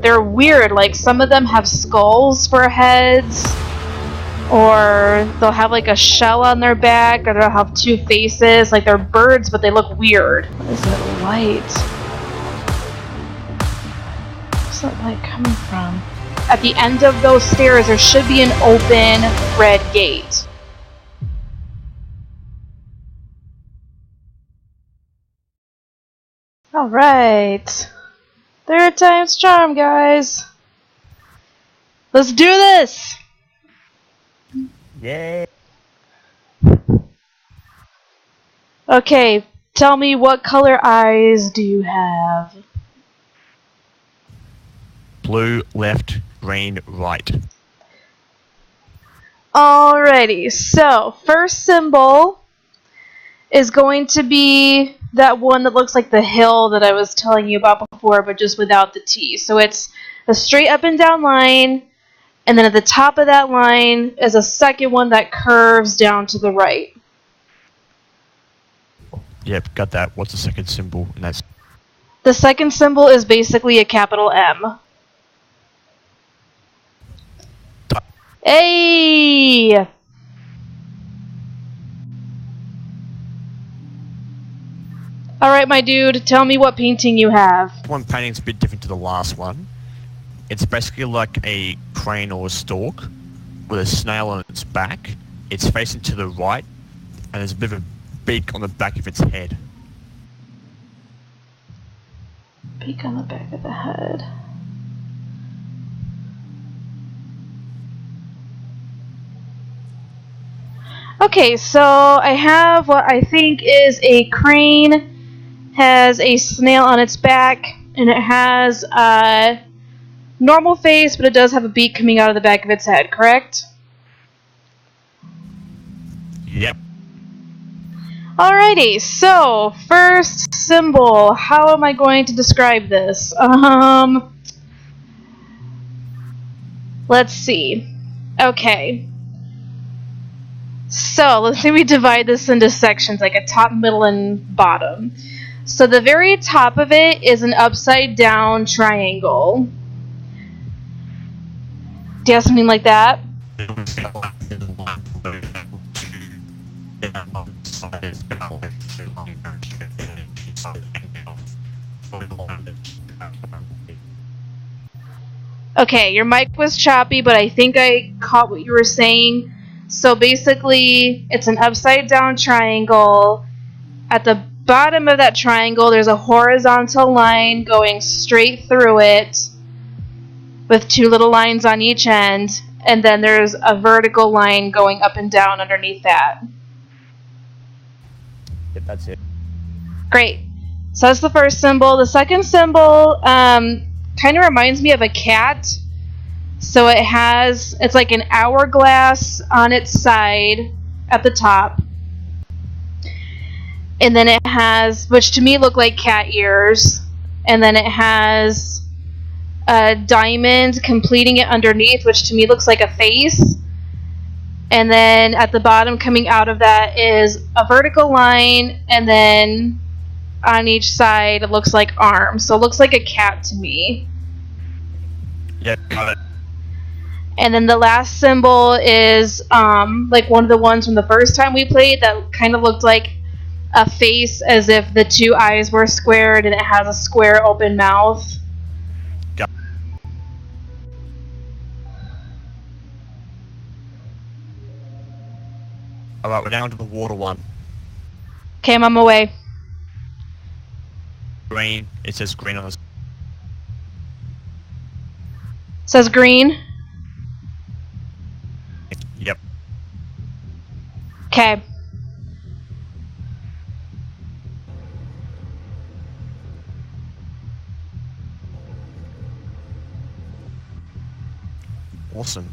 They're weird, like some of them have skulls for heads, or they'll have like a shell on their back, or they'll have two faces, like they're birds but they look weird. What is that light? Where's that light coming from? At the end of those stairs there should be an open red gate. Alright. Third time's charm, guys. Let's do this! Yay! Okay, tell me, what color eyes do you have? Blue, left, green, right. Alrighty, so first symbol is going to be that one that looks like the hill that I was telling you about before, but just without the T. So it's a straight up and down line, and then at the top of that line is a second one that curves down to the right. Yep, got that. What's the second symbol? And that's The second symbol is basically a capital M. Hey! Alright, my dude, tell me what painting you have. one painting's a bit different to the last one. It's basically like a crane or a stork with a snail on its back. It's facing to the right, and there's a bit of a beak on the back of its head. Beak on the back of the head. Okay, so I have what I think is a crane, has a snail on its back, and it has a normal face, but it does have a beak coming out of the back of its head, correct? Yep. Alrighty, so first symbol, how am I going to describe this? Let's see. Okay. So, let me divide this into sections, like a top, middle, and bottom. So the very top of it is an upside down triangle. Do you have something like that? Okay, your mic was choppy, but I think I caught what you were saying. So basically, it's an upside down triangle. At the bottom of that triangle, there's a horizontal line going straight through it with two little lines on each end, and then there's a vertical line going up and down underneath that. Yep, that's it. Great. So that's the first symbol. The second symbol kind of reminds me of a cat. So it's like an hourglass on its side at the top. And then it has, which to me look like cat ears. And then it has a diamond completing it underneath, which to me looks like a face. And then at the bottom coming out of that is a vertical line, and then on each side it looks like arms. So it looks like a cat to me. Yep, got it. And then the last symbol is like one of the ones from the first time we played that kind of looked like a face, as if the two eyes were squared and it has a square open mouth. Got it. Alright, we're down to the water one. Okay, I'm on my way. Green, it says green on the... Says green. Yep. Okay. Awesome.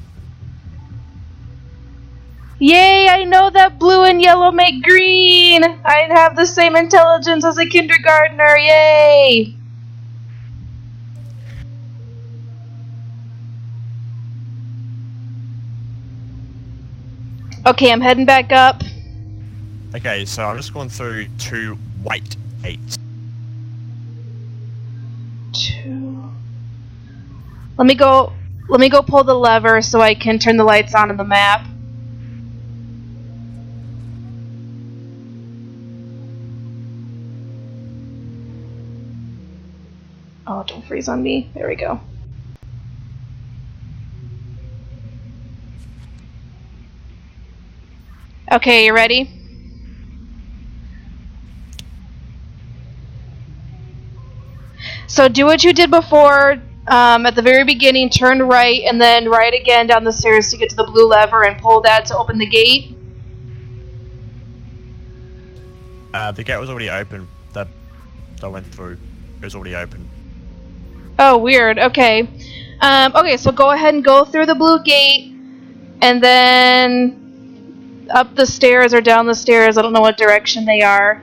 Yay, I know that blue and yellow make green! I have the same intelligence as a kindergartner, yay! Okay, I'm heading back up. Okay, so I'm just going through two white 8s. 2. Let me go pull the lever so I can turn the lights on the map. Oh, don't freeze on me. There we go. Okay, you ready? So do what you did before. At the very beginning, turn right and then right again down the stairs to get to the blue lever and pull that to open the gate. The gate was already open. That went through. It was already open. Oh, weird. Okay. Okay, so go ahead and go through the blue gate and then up the stairs or down the stairs. I don't know what direction they are.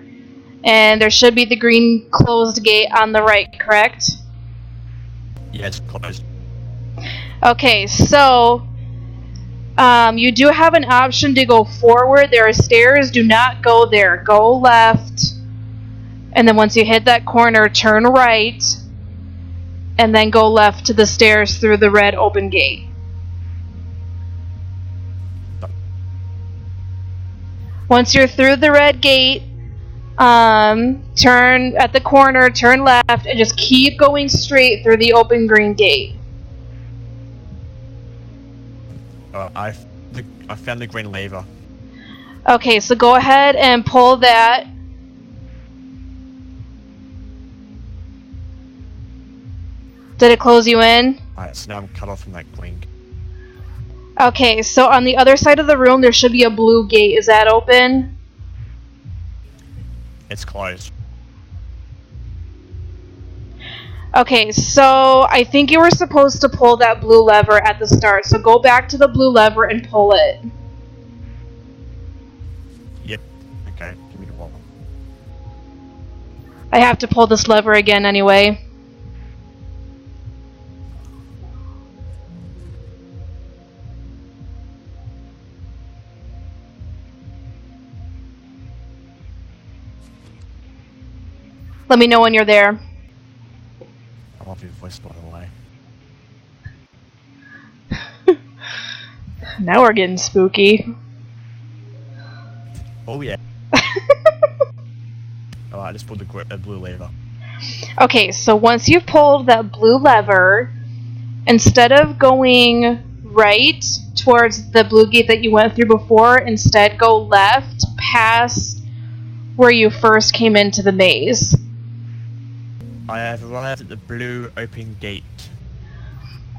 And there should be the green closed gate on the right, correct? Yeah, it's closed. Okay, so you do have an option to go forward. There are stairs. Do not go there. Go left. And then once you hit that corner, turn right. And then go left to the stairs through the red open gate. Once you're through the red gate, turn at the corner, turn left, and just keep going straight through the open green gate. I found the green lever. Okay, so go ahead and pull that. Did it close you in? Alright, so now I'm cut off from that green. Okay, so on the other side of the room there should be a blue gate. Is that open? It's closed. Okay, so I think you were supposed to pull that blue lever at the start. So go back to the blue lever and pull it. Yep. Okay, give me the wall. I have to pull this lever again anyway. Let me know when you're there. I love your voice, by the way. Now we're getting spooky. Oh yeah. Oh, I just pulled the blue lever. Okay, so once you've pulled that blue lever, instead of going right towards the blue gate that you went through before, instead go left past where you first came into the maze. I have arrived at the blue open gate.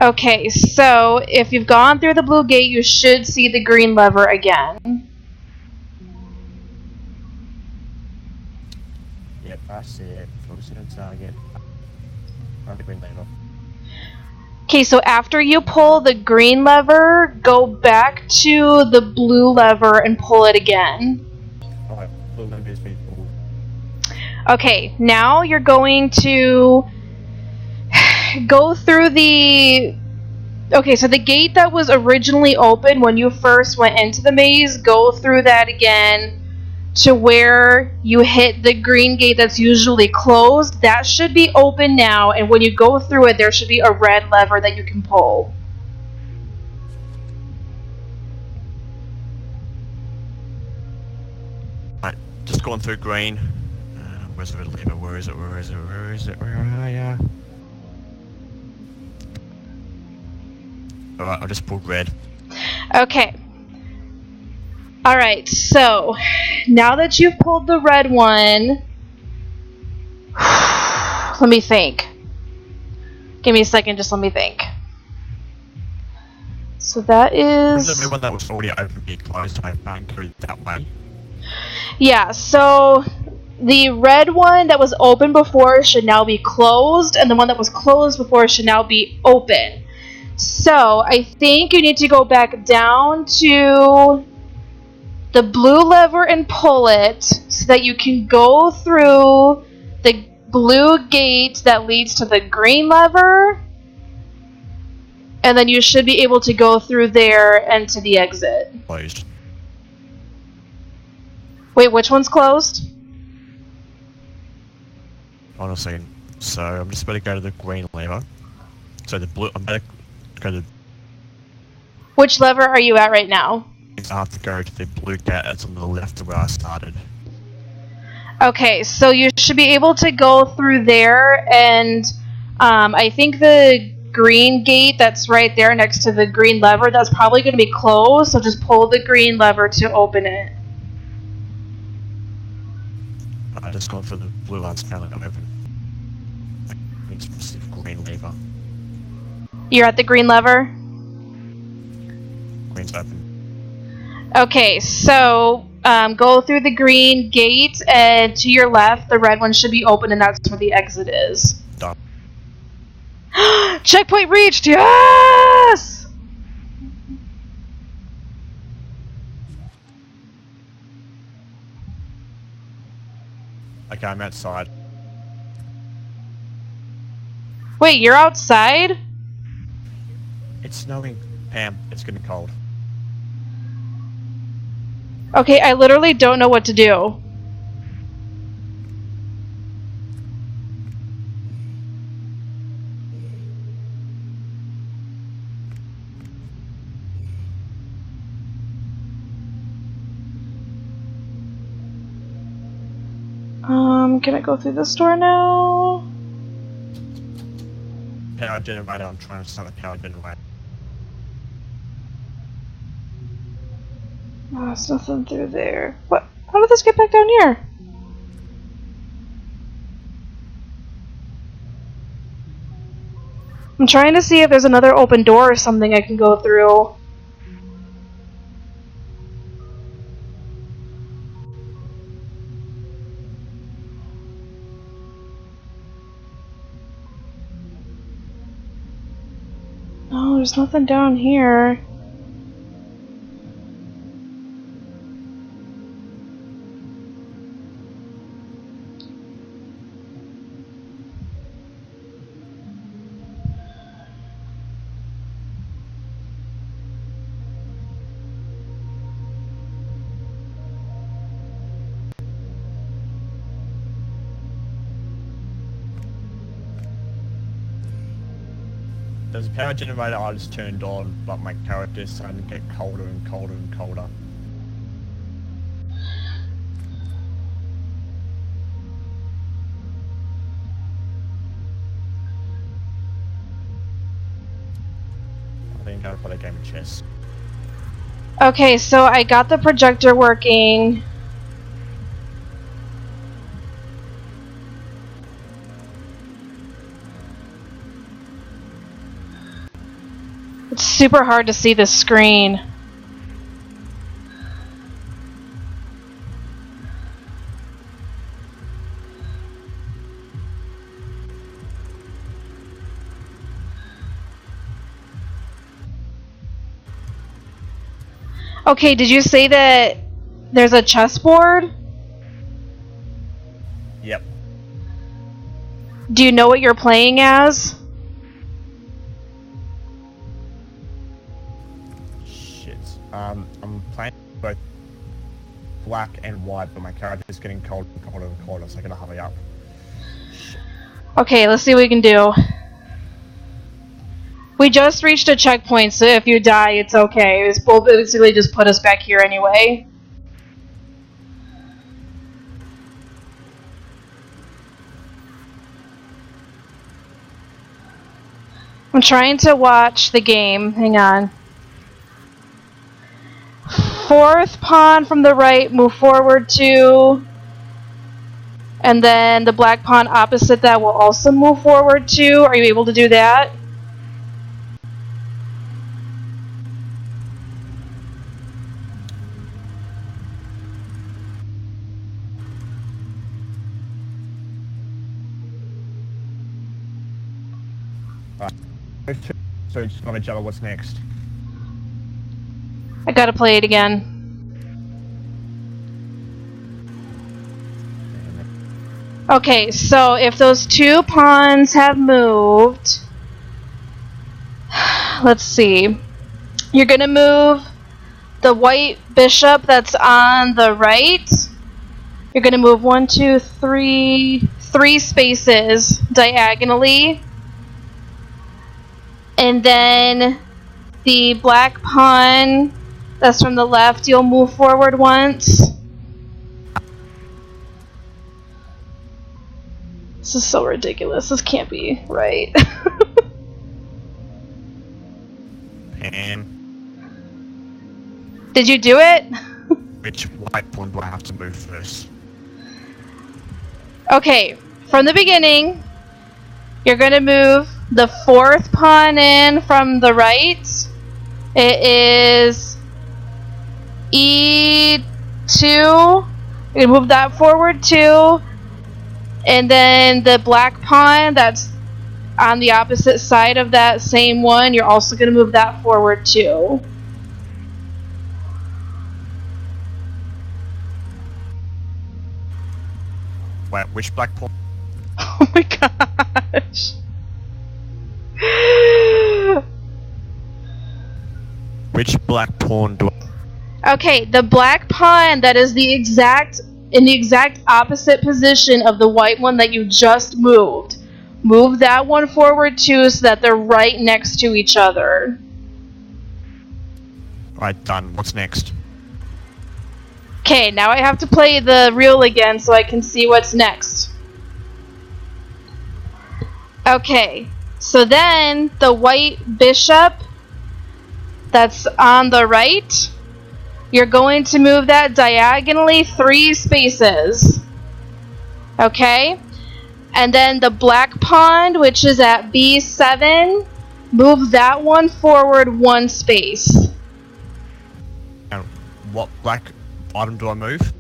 Okay, so if you've gone through the blue gate, you should see the green lever again. Yep, I see it. Focusing on target. Find the green lever. Okay, so after you pull the green lever, go back to the blue lever and pull it again. Alright, blue lever is being pulled. Okay, now you're going to go through the... Okay, so the gate that was originally open when you first went into the maze, go through that again to where you hit the green gate that's usually closed. That should be open now, and when you go through it, there should be a red lever that you can pull. Alright, just going through green. Where's the red lever? Where is it? Where is it? Where is it? Where are ya? Alright, I just pulled red. Okay. Alright, so now that you've pulled the red one, let me think. Give me a second, just let me think. So that is... The one that was already open be closed, I can't go that way. Yeah, so the red one that was open before should now be closed, and the one that was closed before should now be open. So I think you need to go back down to the blue lever and pull it so that you can go through the blue gate that leads to the green lever, and then you should be able to go through there and to the exit. Closed. Wait, which one's closed? Hold on a second. So I'm just about to go to the green lever. So the blue, I'm better go to. Which lever are you at right now? I have to go to the blue gate that's on the left of where I started. Okay, so you should be able to go through there, and I think the green gate that's right there next to the green lever, that's probably going to be closed, so just pull the green lever to open it. I just gone for the blue one's apparently not open. It's specific green lever. You're at the green lever? Green's open. Okay, so go through the green gate, and to your left, the red one should be open, and that's where the exit is. Done. Checkpoint reached! Yes! Okay, I'm outside. Wait, you're outside? It's snowing, Pam. It's getting cold. Okay, I literally don't know what to do. Can I go through this door now? Power generator. I'm trying to start the power generator. Oh, there's nothing through there. What? How did this get back down here? I'm trying to see if there's another open door or something I can go through. No, there's nothing down here. There's a power generator I just turned on, but my character's starting to get colder and colder and colder. I think I'm gonna play a game of chess. Okay, so I got the projector working. It's super hard to see the screen. Okay, did you say that there's a chessboard? Yep. Do you know what you're playing as? Shit. I'm playing both black and white, but my character's getting colder and colder and colder, so I'm gonna hurry up. Shit. Okay, let's see what we can do. We just reached a checkpoint, so if you die, it's okay. We'll basically just put us back here anyway. I'm trying to watch the game. Hang on. Fourth pawn from the right, move forward 2. And then the black pawn opposite that will also move forward 2. Are you able to do that? So just gonna juggle what's next. I gotta play it again. Okay, so if those 2 pawns have moved, let's see. You're gonna move the white bishop that's on the right. You're gonna move 1, 2, 3 spaces diagonally. And then the black pawn that's from the left, you'll move forward once. This is so ridiculous. This can't be right. And Did you do it? which white pawn do I have to move first? Okay, from the beginning, you're going to move the fourth pawn in from the right. It is E2. You're going to move that forward too. And then the black pawn that's on the opposite side of that same one, you're also going to move that forward too. Wait, which black pawn? Oh my gosh. Which black pawn do I... Okay, the black pawn that is in the exact opposite position of the white one that you just moved. Move that one forward too so that they're right next to each other. Right, done. What's next? Okay, now I have to play the reel again so I can see what's next. Okay, so then the white bishop that's on the right, you're going to move that diagonally 3 spaces. Okay? And then the black pawn, which is at B7, move that one forward 1 space. And what black item do I move?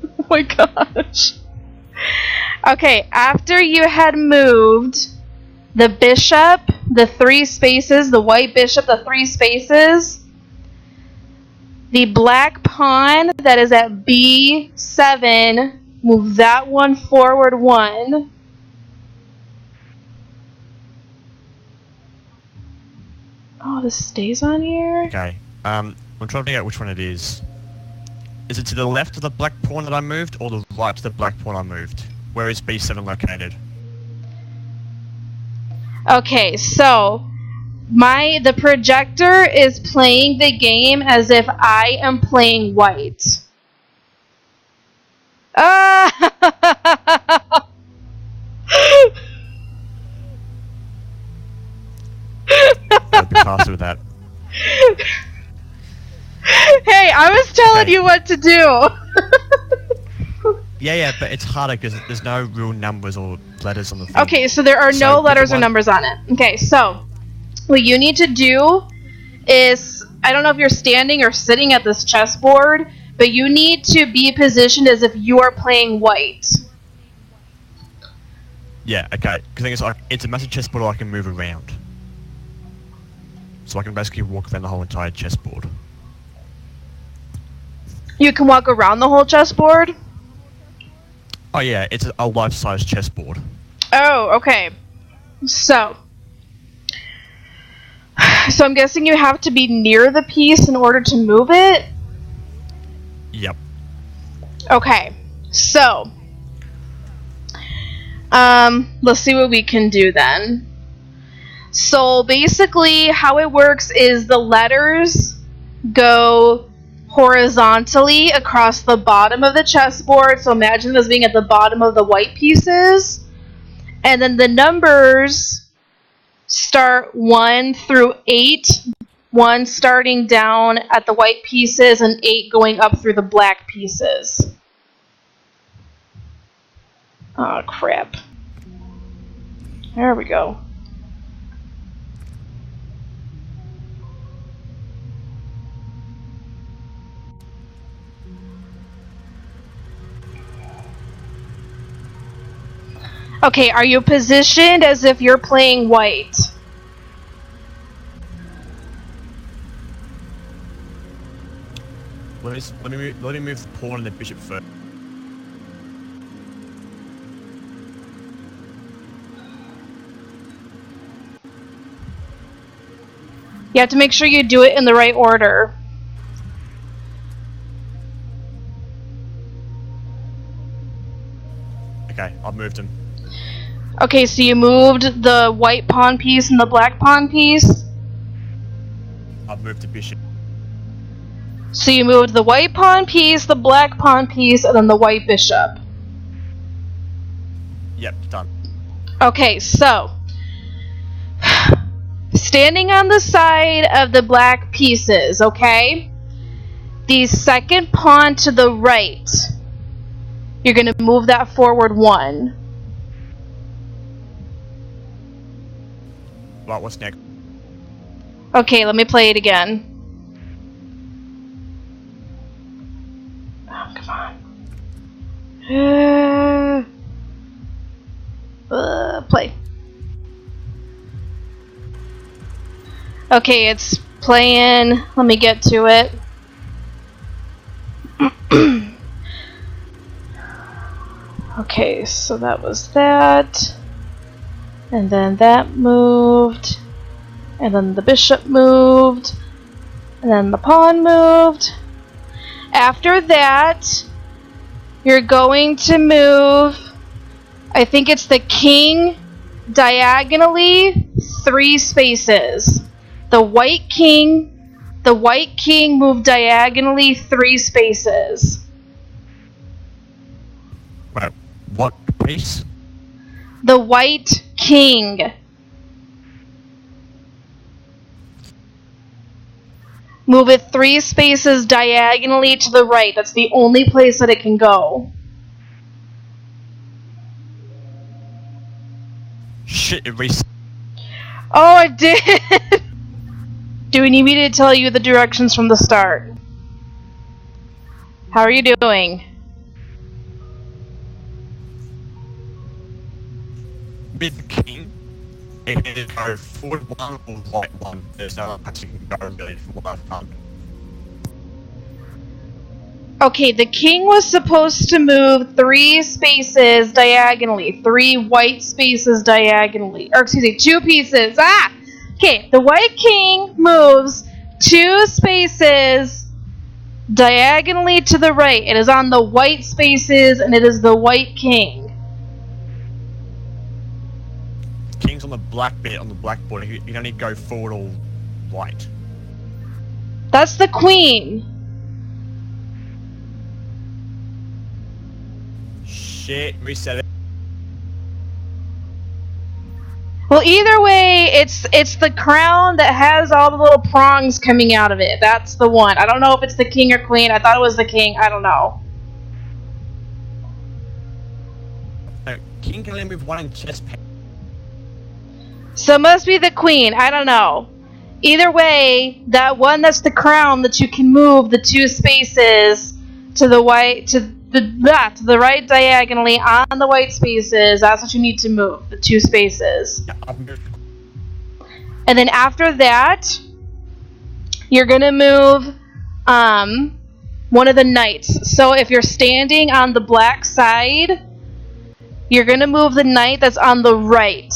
Oh my gosh. Okay, after you had moved the bishop, the 3 spaces, the white bishop, the 3 spaces, the black pawn that is at B7, move that one forward 1. Oh, this stays on here? Okay. I'm trying to figure out which one it is. Is it to the left of the black pawn that I moved, or the right of the black pawn I moved? Where is B7 located? Okay, so the projector is playing the game as if I am playing white. I'd be faster with that. Hey, I was telling Okay. you what to do. Yeah, but it's harder because there's no real numbers or letters on the thing. Okay, so there are So no pick letters or one. numbers on it. Okay, so what you need to do is, I don't know if you're standing or sitting at this chessboard, but you need to be positioned as if you are playing white. Yeah, okay. Because it's a massive chessboard I can move around. So I can basically walk around the whole entire chessboard. You can walk around the whole chessboard? Oh yeah, it's a life-size chessboard. Oh, okay. So I'm guessing you have to be near the piece in order to move it? Yep. Okay, so let's see what we can do then. So basically how it works is the letters go horizontally across the bottom of the chessboard. So imagine this being at the bottom of the white pieces. And then the numbers start 1 through 8. 1 starting down at the white pieces and 8 going up through the black pieces. Oh, crap. There we go. Okay, are you positioned as if you're playing white? Let me move the pawn and the bishop first. You have to make sure you do it in the right order. Okay, I've moved him. Okay, so you moved the white pawn piece and the black pawn piece? I've moved the bishop. So you moved the white pawn piece, the black pawn piece, and then the white bishop. Yep, done. Okay, so standing on the side of the black pieces, okay? The second pawn to the right, you're going to move that forward 1. Right, what's next? Okay, let me play it again. Oh, come on. Play. Okay, it's playing. Let me get to it. Okay, so that was that. And then that moved. And then the bishop moved. And then the pawn moved. After that, you're going to move, I think it's the king diagonally 3 spaces. The white king moved diagonally 3 spaces. Wait, what piece? The white king. Move it 3 spaces diagonally to the right. That's the only place that it can go. Shit, it reset. Oh, I did! Do we need me to tell you the directions from the start? How are you doing? Mid king. It can go forward 1 or right 1. There's no other place you can go really from what I've found. Okay, the king was supposed to move 3 spaces diagonally. 3 white spaces diagonally. Or excuse me, 2 pieces. Ah! Okay, the white king moves 2 spaces diagonally to the right. It is on the white spaces, and it is the white king. King's on the black bit on the blackboard. You can only go forward or right. That's the queen. Shit, reset it. Well, either way, it's the crown that has all the little prongs coming out of it. That's the one. I don't know if it's the king or queen. I thought it was the king. I don't know. No, king can only move 1 in chess piece. So it must be the queen. I don't know. Either way, that one that's the crown that you can move the 2 spaces to the white to the right diagonally on the white spaces. That's what you need to move, the 2 spaces. Yeah, I've moved. And then after that, you're gonna move one of the knights. So if you're standing on the black side, you're gonna move the knight that's on the right.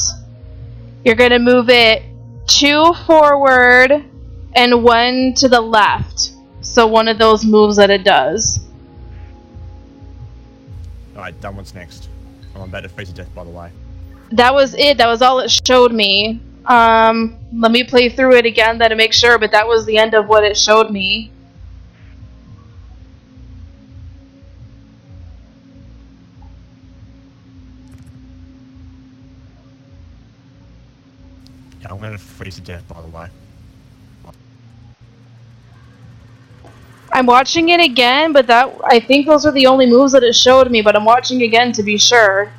You're gonna move it 2 forward and 1 to the left. So one of those moves that it does. Alright, done. What's next? I'm about to face to death, by the way. That was it. That was all it showed me. Let me play through it again then to make sure, but that was the end of what it showed me. Yeah, I'm gonna freeze to death, by the way. I'm watching it again, but I think those are the only moves that it showed me, but I'm watching again to be sure.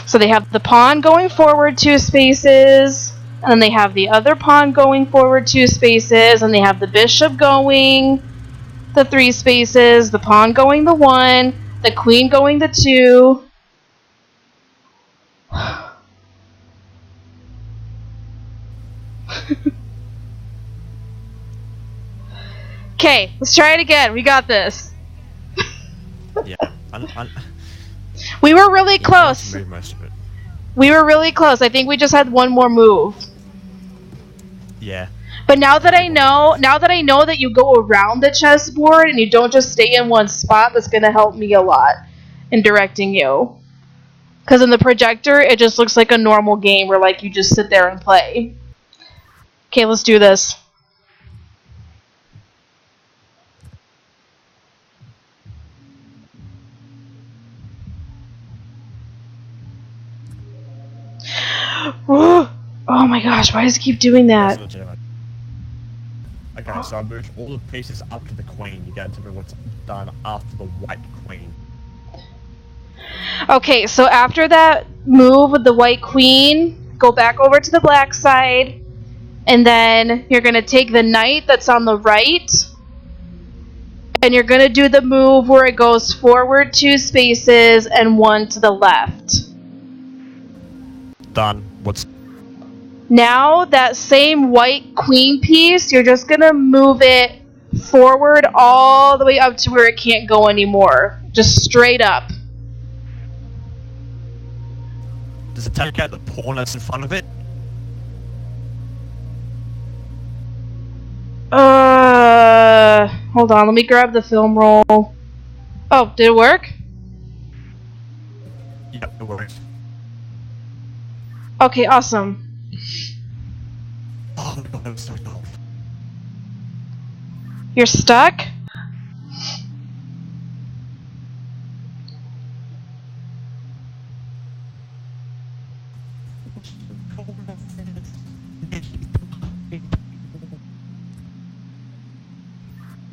So they have the pawn going forward 2 spaces, and then they have the other pawn going forward 2 spaces, and they have the bishop going the 3 spaces, the pawn going the 1, the queen going the 2. Okay, let's try it again. We got this. Yeah, We were really close. Move most of it. We were really close. I think we just had one more move. Yeah. But now that I know that you go around the chessboard and you don't just stay in one spot, that's gonna help me a lot. and directing you. Because in the projector, it just looks like a normal game where like you just sit there and play. Okay, let's do this. Oh my gosh, why does it keep doing that? Okay, so I moved all the pieces up to the queen. You gotta tell me what's done after the white queen. Okay, so after that move with the white queen, go back over to the black side, and then you're gonna take the knight that's on the right, and you're gonna do the move where it goes forward 2 spaces and 1 to the left. Done. What's... Now, that same white queen piece, you're just gonna move it forward all the way up to where it can't go anymore. Just straight up. Does it take out the pawn that's in front of it? Hold on, let me grab the film roll. Oh, did it work? Yep, it works. Okay, awesome. Oh my god, I'm so dumb. You're stuck?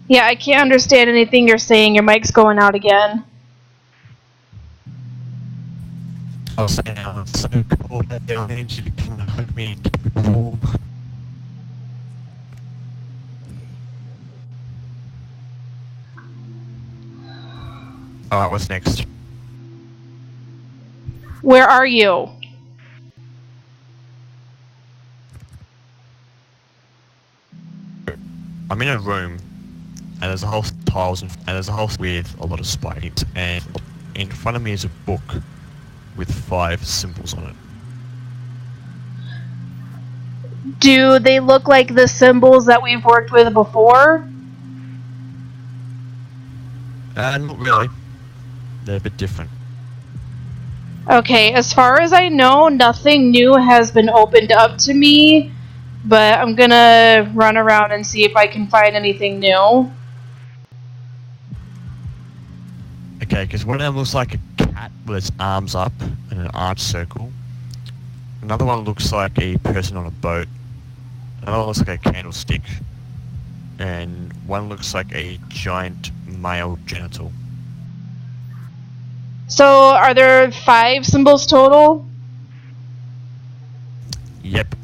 Yeah, I can't understand anything you're saying. Your mic's going out again. I was saying I'm so cold that I need you to come and hug me and keep me warm. Alright, what's next? Where are you? I'm in a room, and there's a whole tiles, and there's a whole with a lot of spikes, and in front of me is a book with 5 symbols on it. Do they look like the symbols that we've worked with before? Not really. They're a bit different. Okay, as far as I know, nothing new has been opened up to me, but I'm gonna run around and see if I can find anything new. Okay, because one of them looks like a cat with its arms up in an arch circle. Another one looks like a person on a boat. Another one looks like a candlestick. And one looks like a giant male genital. So, are there 5 symbols total? Yep.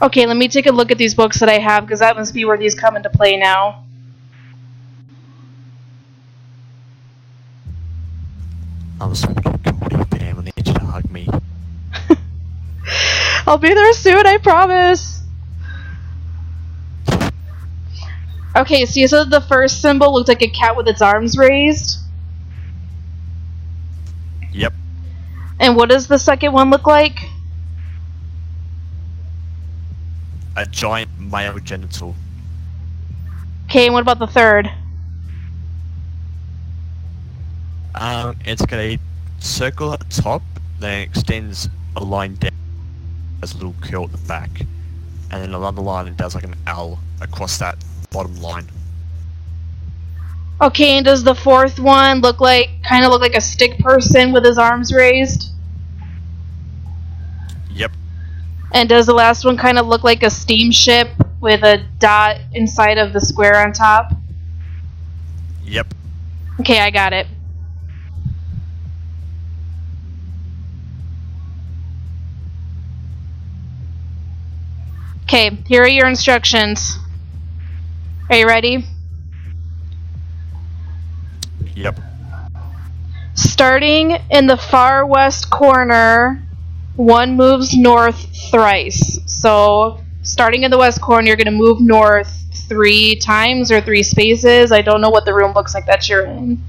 Okay, let me take a look at these books that I have, because that must be where these come into play now. I'm so fucking cold, damn, I need you to hug me. I'll be there soon, I promise! Okay, so you said the first symbol looked like a cat with its arms raised? Yep. And what does the second one look like? A giant male genital. Okay, and what about the third? It's got a circle at the top, then it extends a line down, has a little curl at the back, and then another line and does like an L across that bottom line. Okay, and does the fourth one look like, kind of look like a stick person with his arms raised? Yep. And does the last one kind of look like a steamship with a dot inside of the square on top? Yep. Okay, I got it. Okay, here are your instructions. Are you ready? Yep. Starting in the far west corner, one moves north thrice. So, starting in the west corner, you're going to move north 3 times or 3 spaces. I don't know what the room looks like that you're in.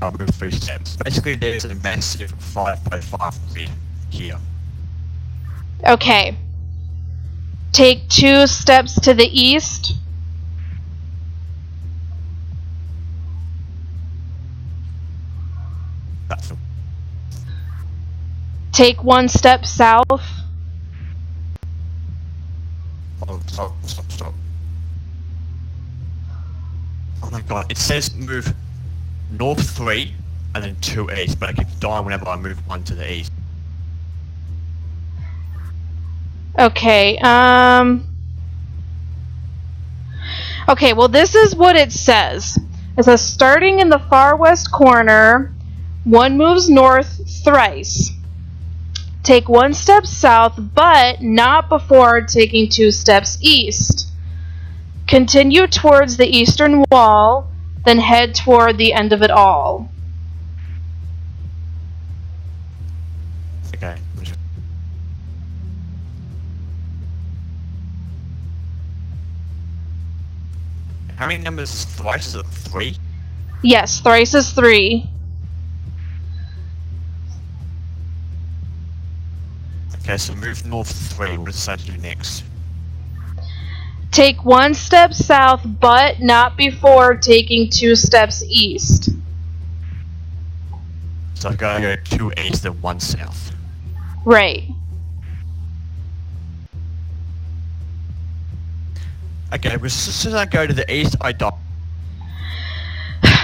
I'll move 3 steps. Basically, there's a massive 5x5 grid here. Okay. Take 2 steps to the east. That's Take 1 step south. oh, stop. Oh my god, it says move north 3 and then 2 east, but I keep dying whenever I move 1 to the east. Okay, okay, well this is what it says. It says starting in the far west corner, 1 moves north thrice. Take 1 step south, but not before taking 2 steps east. Continue towards the eastern wall, then head toward the end of it all. Okay. How many numbers is thrice? Is it 3? Yes, thrice is 3. Okay, so move north 3. What does that do next? Take 1 step south, but not before taking 2 steps east. So I've got to go 2 east and 1 south. Right. Okay, because as soon as I go to the east, I die.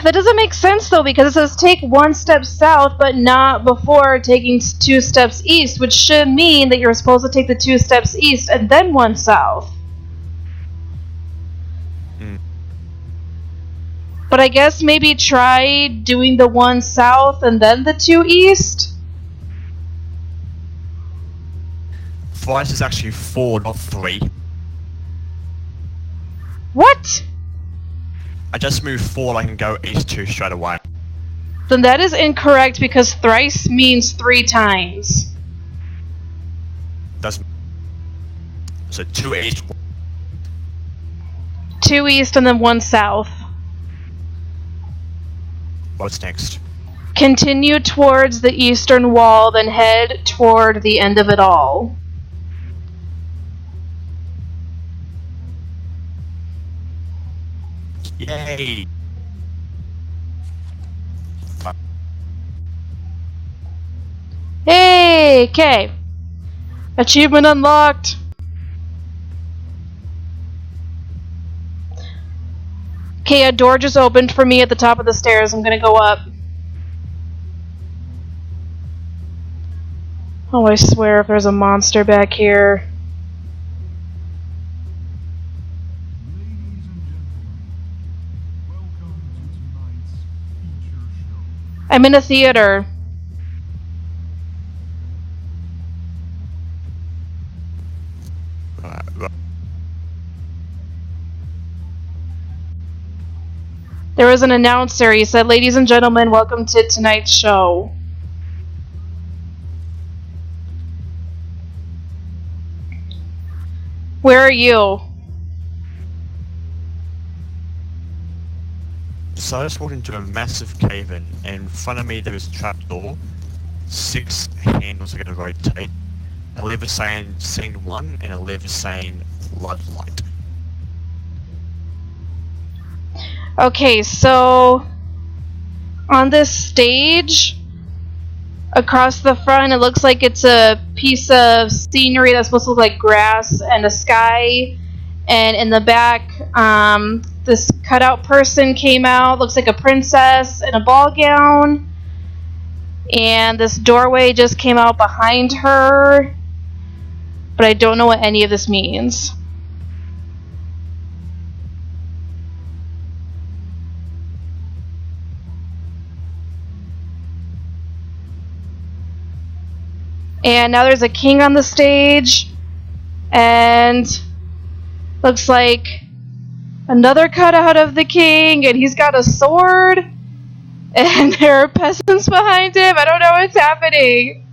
That doesn't make sense though, because it says take 1 step south, but not before taking 2 steps east, which should mean that you're supposed to take the 2 steps east and then 1 south. But I guess maybe try doing the 1 south and then the 2 east? Thrice is actually 4, not 3. What? I just moved 4 and I can go east 2 straight away. Then that is incorrect because thrice means 3 times. Doesn't. So 2 east. 2 east and then 1 south. What's next? Continue towards the eastern wall, then head toward the end of it all. Yay! Hey, okay. Achievement unlocked. Okay, a door just opened for me at the top of the stairs. I'm gonna go up. Oh, I swear if there's a monster back here. I'm in a theater. Right. There was an announcer. He said, "Ladies and gentlemen, welcome to tonight's show." Where are you? So I just walked into a massive cave-in, and in front of me there was a trapdoor. 6 handles are going to rotate. A lever saying scene 1 and a lever saying floodlight. Okay, so on this stage across the front, it looks like it's a piece of scenery that's supposed to look like grass and a sky. And in the back, this cutout person came out, looks like a princess in a ball gown. And this doorway just came out behind her. But I don't know what any of this means. And now there's a king on the stage. And looks like another cutout of the king, and he's got a sword, and there are peasants behind him. I don't know what's happening.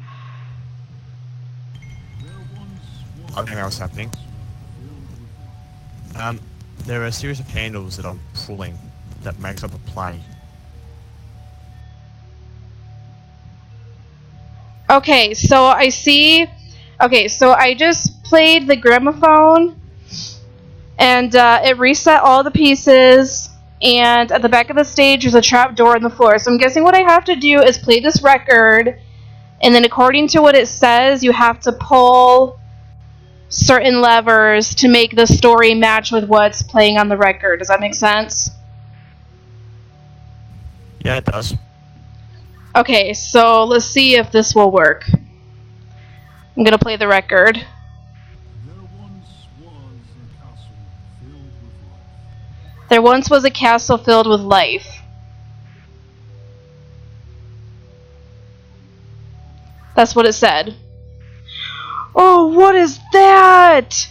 I don't know what's happening. There are a series of handles that I'm pulling that makes up a play. Okay, so I see. Okay, so I just played the gramophone, and it reset all the pieces, and at the back of the stage there's a trap door in the floor. So I'm guessing what I have to do is play this record, and then according to what it says, you have to pull certain levers to make the story match with what's playing on the record. Does that make sense? Yeah, it does. Okay, so let's see if this will work. I'm gonna play the record. There once was a castle filled with life. That's what it said. Oh, what is that?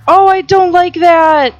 Oh, I don't like that.